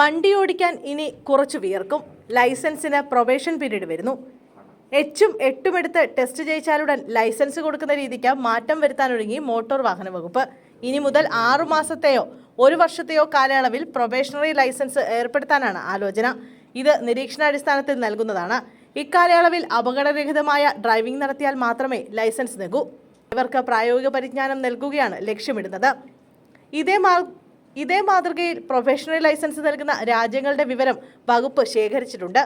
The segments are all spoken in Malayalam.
വണ്ടി ഓടിക്കാൻ ഇനി കുറച്ചു വിയർക്കും. ലൈസൻസിന് പ്രൊബേഷൻ പീരീഡ് വരുന്നു. 8ഉം 8ഉം എടുത്ത് ടെസ്റ്റ് ജയിച്ചാലുടൻ ലൈസൻസ് കൊടുക്കുന്ന രീതിക്ക് മാറ്റം വരുത്താനൊരുങ്ങി മോട്ടോർ വാഹന വകുപ്പ്. ഇനി മുതൽ 6 മാസത്തെയോ 1 വർഷത്തെയോ കാലയളവിൽ പ്രൊബേഷണറി ലൈസൻസ് ഏർപ്പെടുത്താനാണ് ആലോചന. ഇത് നിരീക്ഷണാടിസ്ഥാനത്തിൽ നൽകുന്നതാണ്. ഇക്കാലയളവിൽ അപകടരഹിതമായ ഡ്രൈവിംഗ് നടത്തിയാൽ മാത്രമേ ലൈസൻസ് നൽകൂ. ഇവർക്ക് പ്രായോഗിക പരിജ്ഞാനം നൽകുകയാണ് ലക്ഷ്യമിടുന്നത്. ഇതേ മാതൃകയിൽ പ്രൊഫഷണൽ ലൈസൻസ് നൽകുന്ന രാജ്യങ്ങളുടെ വിവരം വകുപ്പ് ശേഖരിച്ചിട്ടുണ്ട്.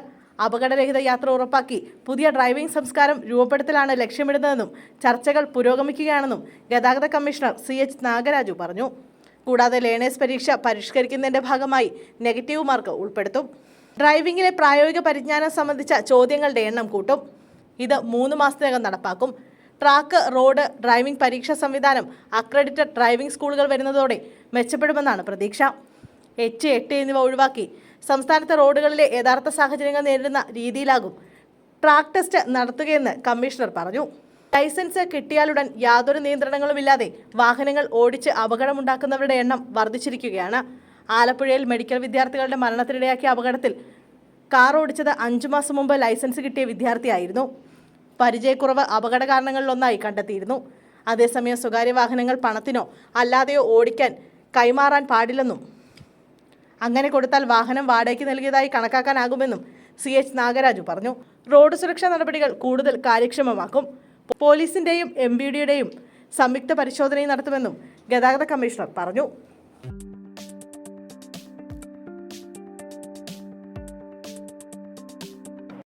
അപകടരഹിത യാത്ര ഉറപ്പാക്കി പുതിയ ഡ്രൈവിംഗ് സംസ്കാരം രൂപപ്പെടുത്തലാണ് ലക്ഷ്യമിടുന്നതെന്നും ചർച്ചകൾ പുരോഗമിക്കുകയാണെന്നും ഗതാഗത കമ്മീഷണർ CH നാഗരാജു പറഞ്ഞു. കൂടാതെ ലേണേഴ്സ് പരീക്ഷ പരിഷ്കരിക്കുന്നതിന്റെ ഭാഗമായി നെഗറ്റീവ് മാർക്ക് ഉൾപ്പെടുത്തും. ഡ്രൈവിംഗിലെ പ്രായോഗിക പരിജ്ഞാനം സംബന്ധിച്ച ചോദ്യങ്ങളുടെ എണ്ണം കൂട്ടും. ഇത് 3 മാസത്തിനകം നടപ്പാക്കും. ട്രാക്ക്, റോഡ്, ഡ്രൈവിംഗ് പരീക്ഷാ സംവിധാനം, അക്രഡിറ്റഡ് ഡ്രൈവിംഗ് സ്കൂളുകൾ വരുന്നതോടെ മെച്ചപ്പെടുമെന്നാണ് പ്രതീക്ഷ. 8, 8 എന്നിവ ഒഴിവാക്കി സംസ്ഥാനത്തെ റോഡുകളിലെ യഥാർത്ഥ സാഹചര്യങ്ങൾ നേരിടുന്ന രീതിയിലാകും ട്രാക്ക് ടെസ്റ്റ് നടത്തുകയെന്ന് കമ്മീഷണർ പറഞ്ഞു. ലൈസൻസ് കിട്ടിയാലുടൻ യാതൊരു നിയന്ത്രണങ്ങളുമില്ലാതെ വാഹനങ്ങൾ ഓടിച്ച് അപകടമുണ്ടാക്കുന്നവരുടെ എണ്ണം വർദ്ധിച്ചിരിക്കുകയാണ്. ആലപ്പുഴയിൽ മെഡിക്കൽ വിദ്യാർത്ഥികളുടെ മരണത്തിനിടയാക്കിയ അപകടത്തിൽ കാർ ഓടിച്ചത് 5 മാസം മുമ്പ് ലൈസൻസ് കിട്ടിയ വിദ്യാർത്ഥിയായിരുന്നു. പരിചയക്കുറവ് അപകട കാരണങ്ങളിലൊന്നായി കണ്ടെത്തിയിരുന്നു. അതേസമയം സ്വകാര്യ വാഹനങ്ങൾ പണത്തിനോ അല്ലാതെയോ ഓടിക്കാൻ കൈമാറാൻ പാടില്ലെന്നും അങ്ങനെ കൊടുത്താൽ വാഹനം വാടകയ്ക്ക് നൽകിയതായി കണക്കാക്കാനാകുമെന്നും CH നാഗരാജു പറഞ്ഞു. റോഡ് സുരക്ഷാ നടപടികൾ കൂടുതൽ കാര്യക്ഷമമാക്കും. പോലീസിന്റെയും MBDയുടെയും സംയുക്ത പരിശോധനയും നടത്തുമെന്നും ഗതാഗത കമ്മീഷണർ പറഞ്ഞു.